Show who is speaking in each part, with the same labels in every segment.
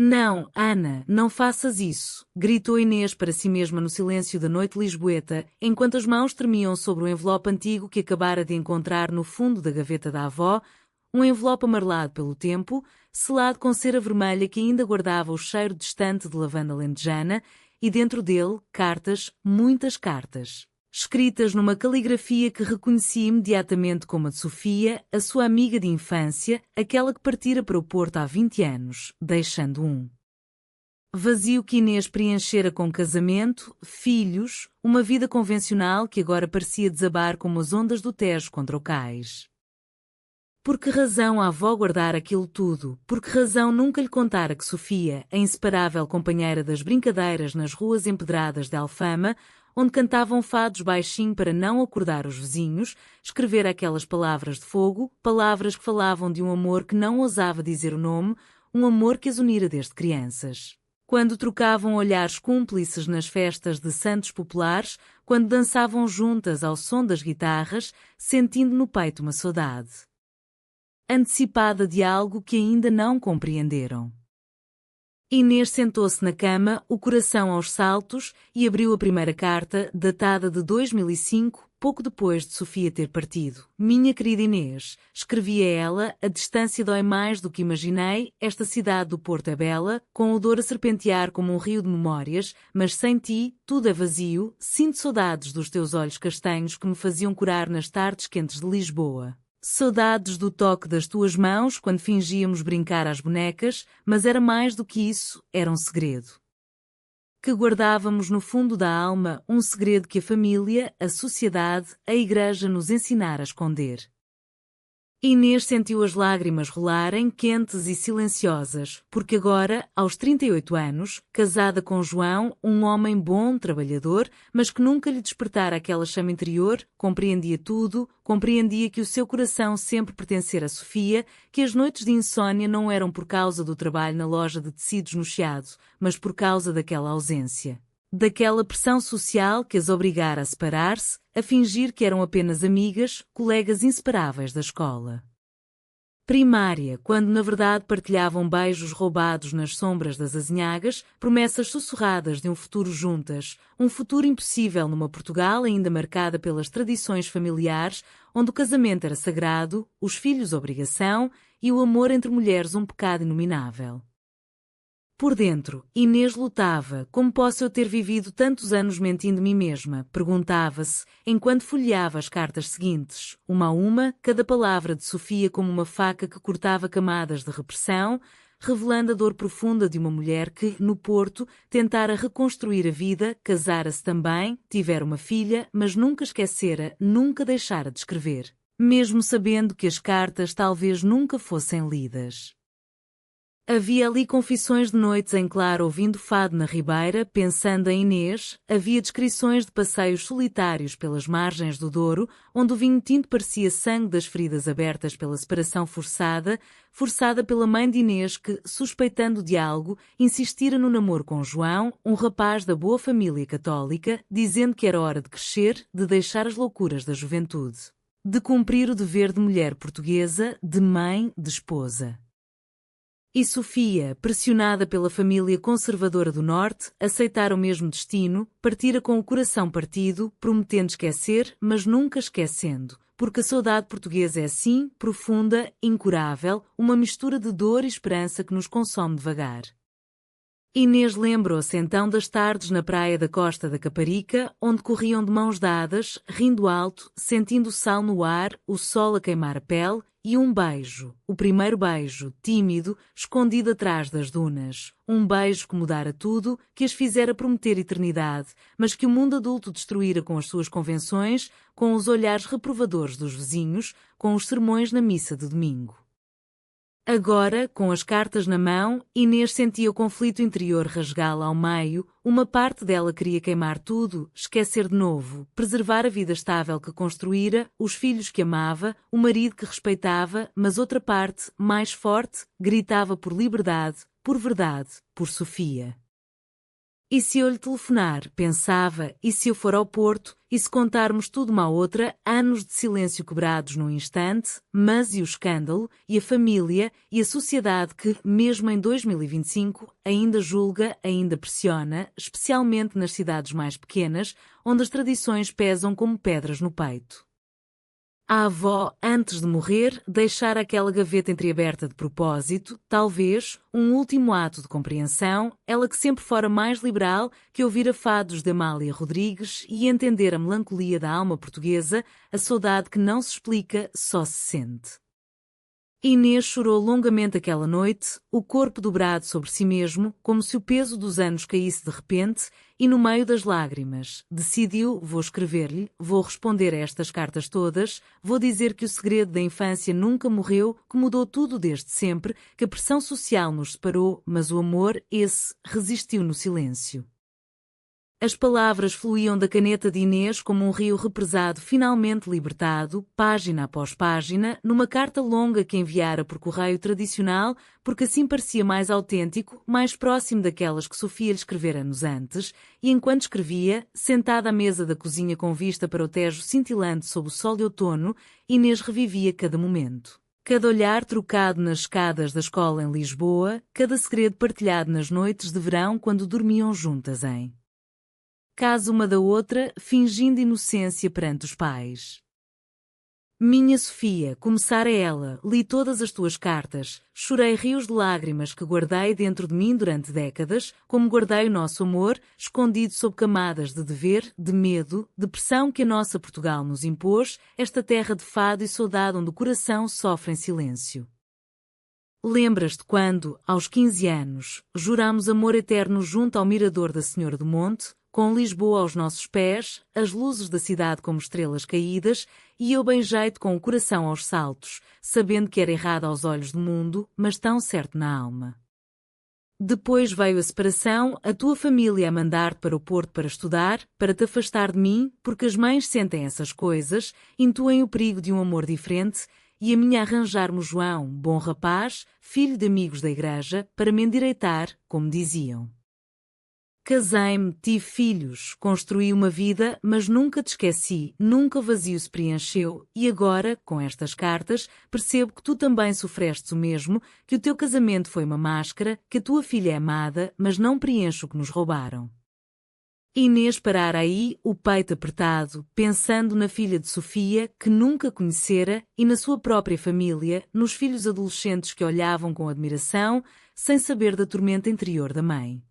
Speaker 1: Não, Ana, não faças isso, gritou Inês para si mesma no silêncio da noite lisboeta, enquanto as mãos tremiam sobre o envelope antigo que acabara de encontrar no fundo da gaveta da avó, um envelope amarelado pelo tempo, selado com cera vermelha que ainda guardava o cheiro distante de lavanda alentejana, e dentro dele, cartas, muitas cartas, escritas numa caligrafia que reconheci imediatamente como a de Sofia, a sua amiga de infância, aquela que partira para o Porto há 20 anos, deixando um vazio que Inês preenchera com casamento, filhos, uma vida convencional que agora parecia desabar como as ondas do Tejo contra o cais. Por que razão a avó guardar aquilo tudo? Por que razão nunca lhe contara que Sofia, a inseparável companheira das brincadeiras nas ruas empedradas de Alfama, onde cantavam fados baixinho para não acordar os vizinhos, escrevera aquelas palavras de fogo, palavras que falavam de um amor que não ousava dizer o nome, um amor que as unira desde crianças? Quando trocavam olhares cúmplices nas festas de santos populares, quando dançavam juntas ao som das guitarras, sentindo no peito uma saudade antecipada de algo que ainda não compreenderam. Inês sentou-se na cama, o coração aos saltos, e abriu a primeira carta, datada de 2005, pouco depois de Sofia ter partido. Minha querida Inês, escrevia ela, a distância dói mais do que imaginei, esta cidade do Porto é bela, com o Douro a serpentear como um rio de memórias, mas sem ti, tudo é vazio, sinto saudades dos teus olhos castanhos que me faziam corar nas tardes quentes de Lisboa. Saudades do toque das tuas mãos quando fingíamos brincar às bonecas, mas era mais do que isso, era um segredo que guardávamos no fundo da alma, um segredo que a família, a sociedade, a igreja nos ensinara a esconder. Inês sentiu as lágrimas rolarem, quentes e silenciosas, porque agora, aos 38 anos, casada com João, um homem bom, trabalhador, mas que nunca lhe despertara aquela chama interior, compreendia tudo, compreendia que o seu coração sempre pertencera a Sofia, que as noites de insônia não eram por causa do trabalho na loja de tecidos no Chiado, mas por causa daquela ausência. Daquela pressão social que as obrigara a separar-se, a fingir que eram apenas amigas, colegas inseparáveis da escola primária, quando na verdade partilhavam beijos roubados nas sombras das azinhagas, promessas sussurradas de um futuro juntas, um futuro impossível numa Portugal ainda marcada pelas tradições familiares, onde o casamento era sagrado, os filhos obrigação e o amor entre mulheres um pecado inominável. Por dentro, Inês lutava, como posso eu ter vivido tantos anos mentindo mim mesma, perguntava-se, enquanto folheava as cartas seguintes, uma a uma, cada palavra de Sofia como uma faca que cortava camadas de repressão, revelando a dor profunda de uma mulher que, no Porto, tentara reconstruir a vida, casara-se também, tivera uma filha, mas nunca esquecera, nunca deixara de escrever, mesmo sabendo que as cartas talvez nunca fossem lidas. Havia ali confissões de noites em claro ouvindo fado na ribeira, pensando em Inês, havia descrições de passeios solitários pelas margens do Douro, onde o vinho tinto parecia sangue das feridas abertas pela separação forçada pela mãe de Inês que, suspeitando de algo, insistira no namoro com João, um rapaz da boa família católica, dizendo que era hora de crescer, de deixar as loucuras da juventude, de cumprir o dever de mulher portuguesa, de mãe, de esposa. E Sofia, pressionada pela família conservadora do Norte, aceitara o mesmo destino, partira com o coração partido, prometendo esquecer, mas nunca esquecendo, porque a saudade portuguesa é assim, profunda, incurável, uma mistura de dor e esperança que nos consome devagar. Inês lembrou-se então das tardes na praia da Costa da Caparica, onde corriam de mãos dadas, rindo alto, sentindo o sal no ar, o sol a queimar a pele, e um beijo, o primeiro beijo, tímido, escondido atrás das dunas. Um beijo que mudara tudo, que as fizera prometer eternidade, mas que o mundo adulto destruíra com as suas convenções, com os olhares reprovadores dos vizinhos, com os sermões na missa de domingo. Agora, com as cartas na mão, Inês sentia o conflito interior rasgá-la ao meio, uma parte dela queria queimar tudo, esquecer de novo, preservar a vida estável que construíra, os filhos que amava, o marido que respeitava, mas outra parte, mais forte, gritava por liberdade, por verdade, por Sofia. E se eu lhe telefonar, pensava, e se eu for ao Porto, e se contarmos tudo uma à outra, anos de silêncio quebrados num instante, mas e o escândalo, e a família, e a sociedade que, mesmo em 2025, ainda julga, ainda pressiona, especialmente nas cidades mais pequenas, onde as tradições pesam como pedras no peito. A avó, antes de morrer, deixara aquela gaveta entreaberta de propósito, talvez, um último ato de compreensão, ela que sempre fora mais liberal que ouvira fados de Amália Rodrigues e entender a melancolia da alma portuguesa, a saudade que não se explica, só se sente. Inês chorou longamente aquela noite, o corpo dobrado sobre si mesmo, como se o peso dos anos caísse de repente, e no meio das lágrimas, decidiu, vou escrever-lhe, vou responder a estas cartas todas, vou dizer que o segredo da infância nunca morreu, que mudou tudo desde sempre, que a pressão social nos separou, mas o amor, esse, resistiu no silêncio. As palavras fluíam da caneta de Inês como um rio represado finalmente libertado, página após página, numa carta longa que enviara por correio tradicional, porque assim parecia mais autêntico, mais próximo daquelas que Sofia lhe escrevera anos antes, e enquanto escrevia, sentada à mesa da cozinha com vista para o Tejo cintilante sob o sol de outono, Inês revivia cada momento. Cada olhar trocado nas escadas da escola em Lisboa, cada segredo partilhado nas noites de verão quando dormiam juntas em casa uma da outra, fingindo inocência perante os pais. Minha Sofia, começara ela, li todas as tuas cartas, chorei rios de lágrimas que guardei dentro de mim durante décadas, como guardei o nosso amor, escondido sob camadas de dever, de medo, de pressão que a nossa Portugal nos impôs, esta terra de fado e saudade onde o coração sofre em silêncio. Lembras-te quando, aos 15 anos, jurámos amor eterno junto ao mirador da Senhora do Monte, com Lisboa aos nossos pés, as luzes da cidade como estrelas caídas, e eu beijei-te com o coração aos saltos, sabendo que era errado aos olhos do mundo, mas tão certo na alma. Depois veio a separação, a tua família a mandar-te para o Porto para estudar, para te afastar de mim, porque as mães sentem essas coisas, intuem o perigo de um amor diferente, e a minha arranjar-me o João, bom rapaz, filho de amigos da igreja, para me endireitar, como diziam. Casei-me, tive filhos, construí uma vida, mas nunca te esqueci, nunca o vazio se preencheu, e agora, com estas cartas, percebo que tu também sofrestes o mesmo, que o teu casamento foi uma máscara, que a tua filha é amada, mas não preenche o que nos roubaram. Inês parara aí, o peito apertado, pensando na filha de Sofia, que nunca conhecera, e na sua própria família, nos filhos adolescentes que olhavam com admiração, sem saber da tormenta interior da mãe.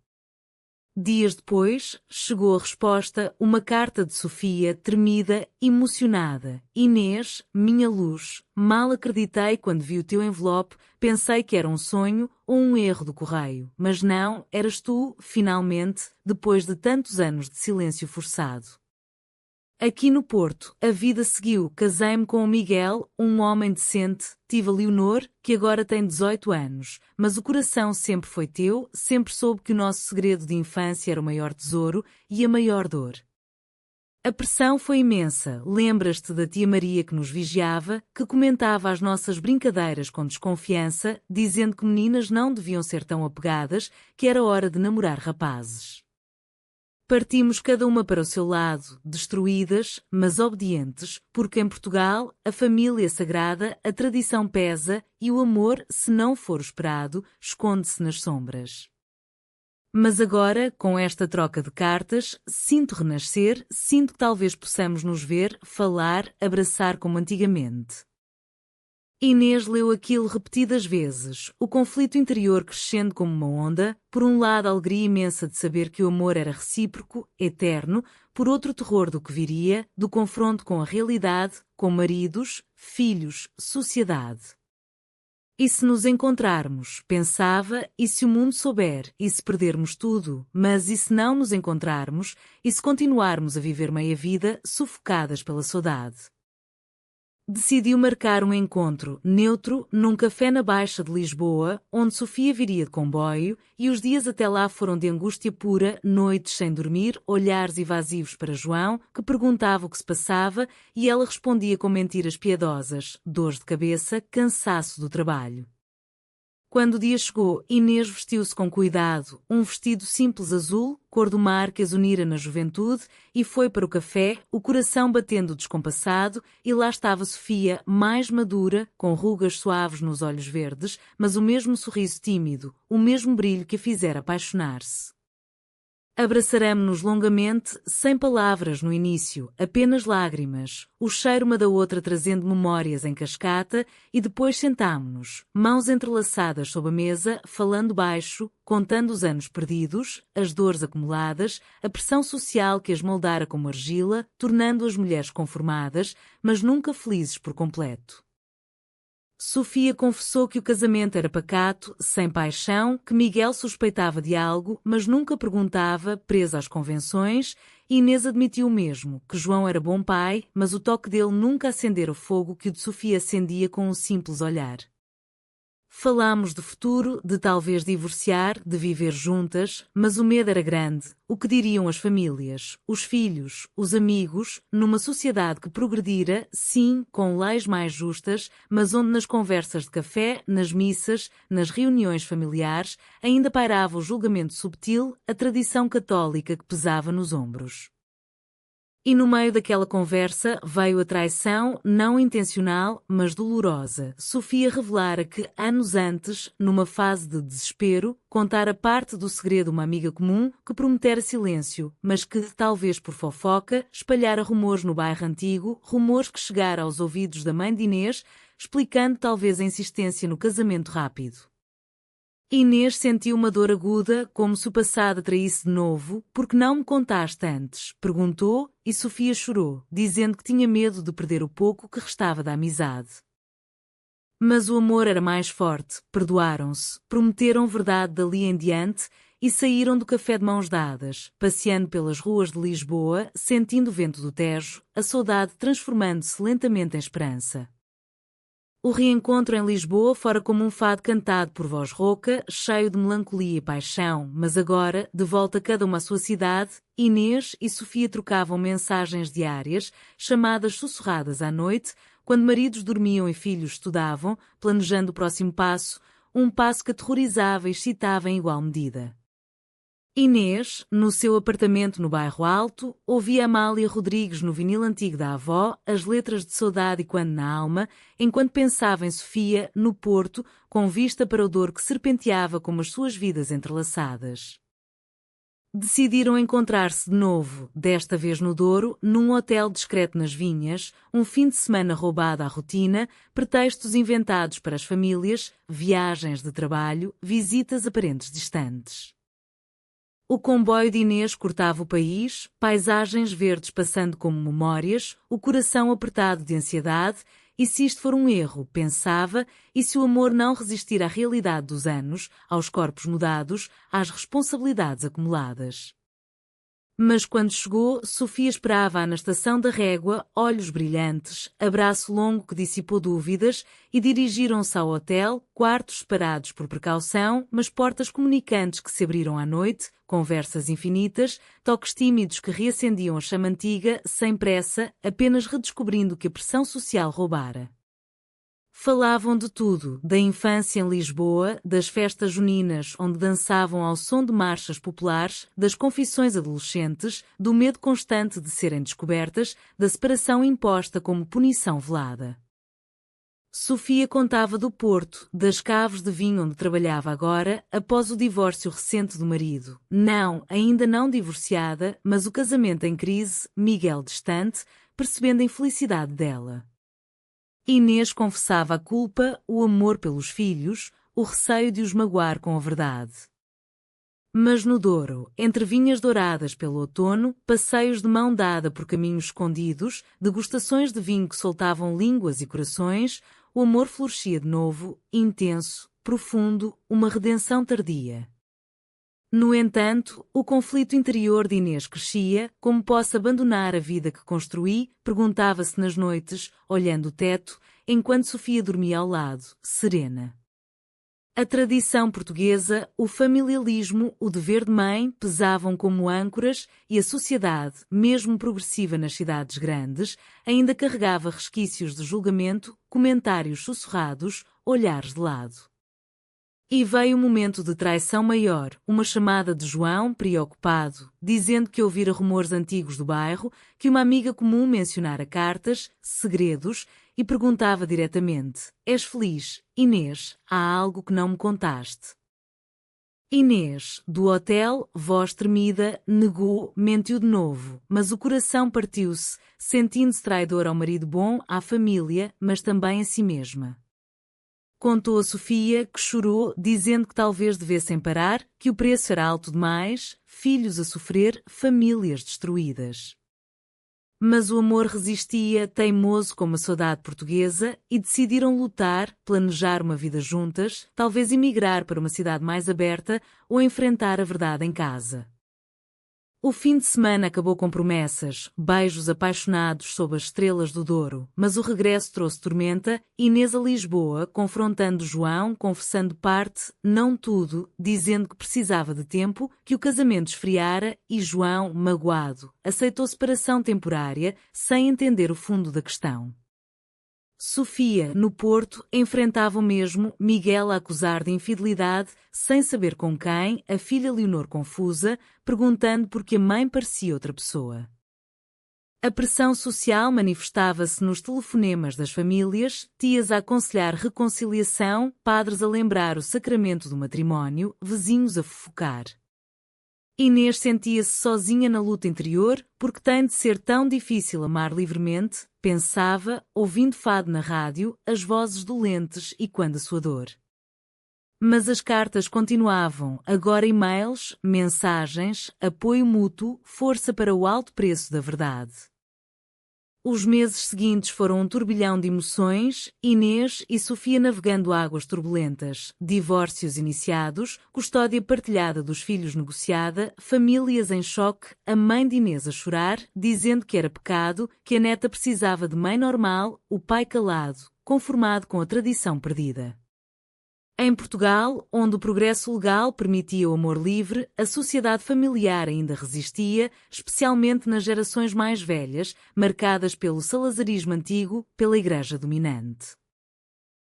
Speaker 1: Dias depois, chegou a resposta, uma carta de Sofia, tremida, emocionada. Inês, minha luz, mal acreditei quando vi o teu envelope, pensei que era um sonho ou um erro do correio, mas não, eras tu, finalmente, depois de tantos anos de silêncio forçado. Aqui no Porto, a vida seguiu, casei-me com o Miguel, um homem decente, tive a Leonor, que agora tem 18 anos, mas o coração sempre foi teu, sempre soube que o nosso segredo de infância era o maior tesouro e a maior dor. A pressão foi imensa, lembras-te da tia Maria que nos vigiava, que comentava as nossas brincadeiras com desconfiança, dizendo que meninas não deviam ser tão apegadas, que era hora de namorar rapazes. Partimos cada uma para o seu lado, destruídas, mas obedientes, porque em Portugal, a família sagrada, a tradição pesa e o amor, se não for esperado, esconde-se nas sombras. Mas agora, com esta troca de cartas, sinto renascer, sinto que talvez possamos nos ver, falar, abraçar como antigamente. Inês leu aquilo repetidas vezes, o conflito interior crescendo como uma onda, por um lado a alegria imensa de saber que o amor era recíproco, eterno, por outro o terror do que viria, do confronto com a realidade, com maridos, filhos, sociedade. E se nos encontrarmos, pensava, e se o mundo souber, e se perdermos tudo, mas e se não nos encontrarmos, e se continuarmos a viver meia vida, sufocadas pela saudade? Decidiu marcar um encontro, neutro, num café na Baixa de Lisboa, onde Sofia viria de comboio, e os dias até lá foram de angústia pura, noites sem dormir, olhares evasivos para João, que perguntava o que se passava, e ela respondia com mentiras piedosas, dores de cabeça, cansaço do trabalho. Quando o dia chegou, Inês vestiu-se com cuidado, um vestido simples azul, cor do mar que as unira na juventude, e foi para o café, o coração batendo descompassado, e lá estava Sofia, mais madura, com rugas suaves nos olhos verdes, mas o mesmo sorriso tímido, o mesmo brilho que a fizera apaixonar-se. Abraçaramo-nos longamente, sem palavras no início, apenas lágrimas, o cheiro uma da outra trazendo memórias em cascata, e depois sentámo-nos, mãos entrelaçadas sob a mesa, falando baixo, contando os anos perdidos, as dores acumuladas, a pressão social que as moldara como argila, tornando-as mulheres conformadas, mas nunca felizes por completo. Sofia confessou que o casamento era pacato, sem paixão, que Miguel suspeitava de algo, mas nunca perguntava, presa às convenções, e Inês admitiu mesmo, que João era bom pai, mas o toque dele nunca acendera o fogo que o de Sofia acendia com um simples olhar. Falámos de futuro, de talvez divorciar, de viver juntas, mas o medo era grande. O que diriam as famílias, os filhos, os amigos, numa sociedade que progredira, sim, com leis mais justas, mas onde nas conversas de café, nas missas, nas reuniões familiares, ainda pairava o julgamento subtil, a tradição católica que pesava nos ombros. E no meio daquela conversa veio a traição, não intencional, mas dolorosa. Sofia revelara que, anos antes, numa fase de desespero, contara parte do segredo a uma amiga comum que prometera silêncio, mas que, talvez por fofoca, espalhara rumores no bairro antigo, rumores que chegaram aos ouvidos da mãe de Inês, explicando talvez a insistência no casamento rápido. Inês sentiu uma dor aguda, como se o passado traísse de novo. Por que não me contaste antes? Perguntou, e Sofia chorou, dizendo que tinha medo de perder o pouco que restava da amizade. Mas o amor era mais forte, perdoaram-se, prometeram verdade dali em diante e saíram do café de mãos dadas, passeando pelas ruas de Lisboa, sentindo o vento do Tejo, a saudade transformando-se lentamente em esperança. O reencontro em Lisboa fora como um fado cantado por voz rouca, cheio de melancolia e paixão, mas agora, de volta cada uma à sua cidade, Inês e Sofia trocavam mensagens diárias, chamadas sussurradas à noite, quando maridos dormiam e filhos estudavam, planejando o próximo passo, um passo que aterrorizava e excitava em igual medida. Inês, no seu apartamento no bairro Alto, ouvia Amália Rodrigues no vinil antigo da avó, as letras de saudade e quando na alma, enquanto pensava em Sofia, no Porto, com vista para o Douro que serpenteava como as suas vidas entrelaçadas. Decidiram encontrar-se de novo, desta vez no Douro, num hotel discreto nas Vinhas, um fim de semana roubado à rotina, pretextos inventados para as famílias, viagens de trabalho, visitas a parentes distantes. O comboio de Inês cortava o país, paisagens verdes passando como memórias, o coração apertado de ansiedade, e se isto for um erro, pensava, e se o amor não resistir à realidade dos anos, aos corpos mudados, às responsabilidades acumuladas. Mas quando chegou, Sofia esperava-a na estação da Régua, olhos brilhantes, abraço longo que dissipou dúvidas, e dirigiram-se ao hotel, quartos separados por precaução, mas portas comunicantes que se abriram à noite, conversas infinitas, toques tímidos que reacendiam a chama antiga, sem pressa, apenas redescobrindo que a pressão social roubara. Falavam de tudo, da infância em Lisboa, das festas juninas onde dançavam ao som de marchas populares, das confissões adolescentes, do medo constante de serem descobertas, da separação imposta como punição velada. Sofia contava do Porto, das caves de vinho onde trabalhava agora, após o divórcio recente do marido. Não, ainda não divorciada, mas o casamento em crise, Miguel distante, percebendo a infelicidade dela. Inês confessava a culpa, o amor pelos filhos, o receio de os magoar com a verdade. Mas no Douro, entre vinhas douradas pelo outono, passeios de mão dada por caminhos escondidos, degustações de vinho que soltavam línguas e corações, o amor florescia de novo, intenso, profundo, uma redenção tardia. No entanto, o conflito interior de Inês crescia, como posso abandonar a vida que construí, perguntava-se nas noites, olhando o teto, enquanto Sofia dormia ao lado, serena. A tradição portuguesa, o familialismo, o dever de mãe pesavam como âncoras e a sociedade, mesmo progressiva nas cidades grandes, ainda carregava resquícios de julgamento, comentários sussurrados, olhares de lado. E veio um momento de traição maior, uma chamada de João, preocupado, dizendo que ouvira rumores antigos do bairro, que uma amiga comum mencionara cartas, segredos, e perguntava diretamente: És feliz, Inês? Há algo que não me contaste. Inês, do hotel, voz tremida, negou, mentiu de novo, mas o coração partiu-se, sentindo-se traidor ao marido bom, à família, mas também a si mesma. Contou a Sofia, que chorou, dizendo que talvez devessem parar, que o preço era alto demais, filhos a sofrer, famílias destruídas. Mas o amor resistia, teimoso como a saudade portuguesa, e decidiram lutar, planejar uma vida juntas, talvez emigrar para uma cidade mais aberta ou enfrentar a verdade em casa. O fim de semana acabou com promessas, beijos apaixonados sob as estrelas do Douro, mas o regresso trouxe tormenta, Inês a Lisboa, confrontando João, confessando parte, não tudo, dizendo que precisava de tempo, que o casamento esfriara, e João, magoado, aceitou separação temporária, sem entender o fundo da questão. Sofia, no Porto, enfrentava o mesmo, Miguel a acusar de infidelidade, sem saber com quem, a filha Leonor confusa, perguntando por que a mãe parecia outra pessoa. A pressão social manifestava-se nos telefonemas das famílias, tias a aconselhar reconciliação, padres a lembrar o sacramento do matrimónio, vizinhos a fofocar. Inês sentia-se sozinha na luta interior, porque tem de ser tão difícil amar livremente, pensava, ouvindo fado na rádio, as vozes dolentes e quando a sua dor. Mas as cartas continuavam, agora e-mails, mensagens, apoio mútuo, força para o alto preço da verdade. Os meses seguintes foram um turbilhão de emoções, Inês e Sofia navegando águas turbulentas, divórcios iniciados, custódia partilhada dos filhos negociada, famílias em choque, a mãe de Inês a chorar, dizendo que era pecado, que a neta precisava de mãe normal, o pai calado, conformado com a tradição perdida. Em Portugal, onde o progresso legal permitia o amor livre, a sociedade familiar ainda resistia, especialmente nas gerações mais velhas, marcadas pelo salazarismo antigo, pela Igreja dominante.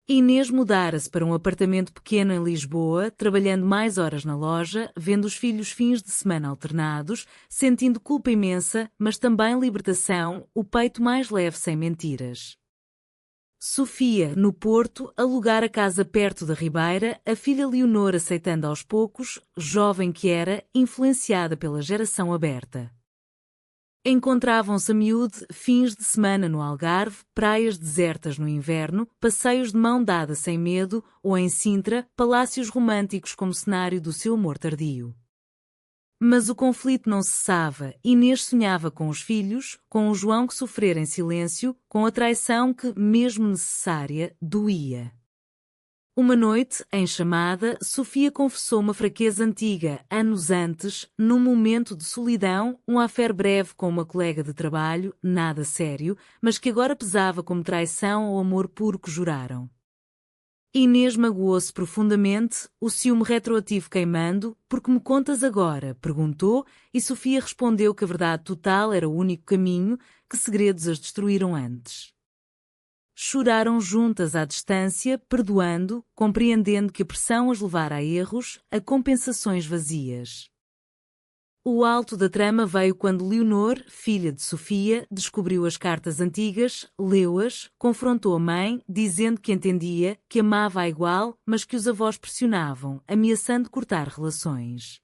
Speaker 1: Inês mudara-se para um apartamento pequeno em Lisboa, trabalhando mais horas na loja, vendo os filhos fins de semana alternados, sentindo culpa imensa, mas também libertação, o peito mais leve sem mentiras. Sofia, no Porto, alugar a casa perto da Ribeira, a filha Leonor aceitando aos poucos, jovem que era, influenciada pela geração aberta. Encontravam-se a miúde, fins de semana no Algarve, praias desertas no inverno, passeios de mão dada sem medo, ou em Sintra, palácios românticos como cenário do seu amor tardio. Mas o conflito não cessava, Inês sonhava com os filhos, com o João que sofrera em silêncio, com a traição que, mesmo necessária, doía. Uma noite, em chamada, Sofia confessou uma fraqueza antiga, anos antes, num momento de solidão, um affaire breve com uma colega de trabalho, nada sério, mas que agora pesava como traição ao amor puro que juraram. Inês magoou-se profundamente, o ciúme retroativo queimando. Por que me contas agora? Perguntou, e Sofia respondeu que a verdade total era o único caminho, que segredos as destruíram antes. Choraram juntas à distância, perdoando, compreendendo que a pressão as levara a erros, a compensações vazias. O alto da trama veio quando Leonor, filha de Sofia, descobriu as cartas antigas, leu-as, confrontou a mãe, dizendo que entendia, que amava a igual, mas que os avós pressionavam, ameaçando cortar relações.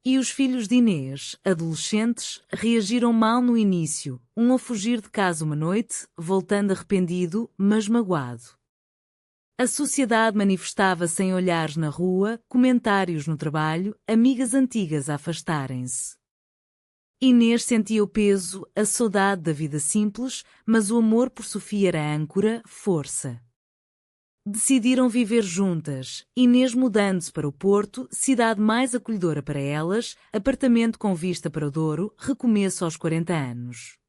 Speaker 1: E os filhos de Inês, adolescentes, reagiram mal no início, um a fugir de casa uma noite, voltando arrependido, mas magoado. A sociedade manifestava-se em olhares na rua, comentários no trabalho, amigas antigas a afastarem-se. Inês sentia o peso, a saudade da vida simples, mas o amor por Sofia era âncora, força. Decidiram viver juntas, Inês mudando-se para o Porto, cidade mais acolhedora para elas, apartamento com vista para o Douro, recomeço aos 40 anos.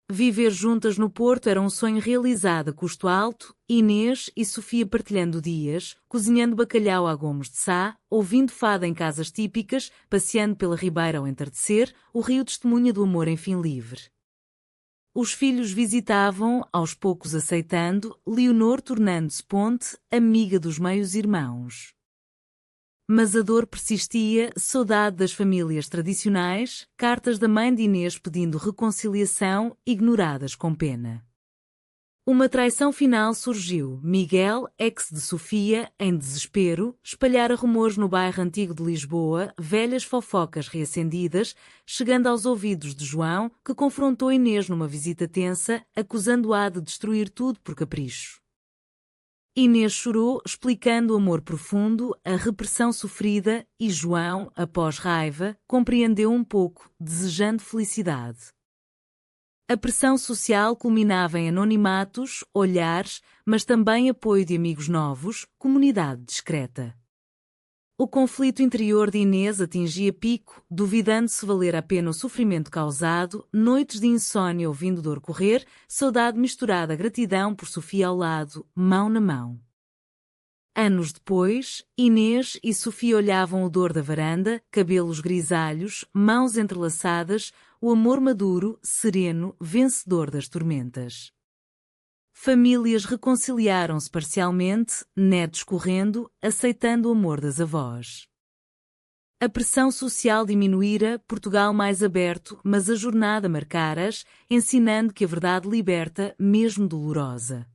Speaker 1: Viver juntas no Porto era um sonho realizado a custo alto, Inês e Sofia partilhando dias, cozinhando bacalhau a gomos de Sá, ouvindo fado em casas típicas, passeando pela Ribeira ao entardecer, o rio testemunha do amor enfim livre. os filhos visitavam, aos poucos aceitando, Leonor tornando-se ponte, amiga dos meios-irmãos. Mas a dor persistia, saudade das famílias tradicionais, cartas da mãe de Inês pedindo reconciliação, ignoradas com pena. Uma traição final surgiu. Miguel, ex de Sofia, em desespero, espalhara rumores no bairro antigo de Lisboa, velhas fofocas reacendidas, chegando aos ouvidos de João, que confrontou Inês numa visita tensa, acusando-a de destruir tudo por capricho. Inês chorou, explicando o amor profundo, a repressão sofrida, e João, após raiva, compreendeu um pouco, desejando felicidade. A pressão social culminava em anonimatos, olhares, mas também apoio de amigos novos, comunidade discreta. O conflito interior de Inês atingia pico, duvidando se valer a pena o sofrimento causado, noites de insônia ouvindo dor correr, saudade misturada à gratidão por Sofia ao lado, mão na mão. Anos depois, Inês e Sofia olhavam o dor da varanda, cabelos grisalhos, mãos entrelaçadas, o amor maduro, sereno, vencedor das tormentas. Famílias reconciliaram-se parcialmente, netos correndo, aceitando o amor das avós. A pressão social diminuíra, Portugal mais aberto, mas a jornada marcara-as, ensinando que a verdade liberta, mesmo dolorosa.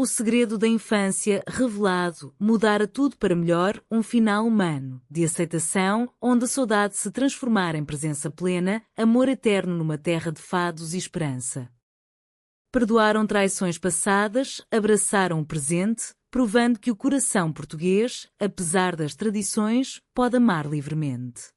Speaker 1: O segredo da infância, revelado, mudara tudo para melhor, um final humano, de aceitação, onde a saudade se transformara em presença plena, amor eterno numa terra de fados e esperança. Perdoaram traições passadas, abraçaram o presente, provando que o coração português, apesar das tradições, pode amar livremente.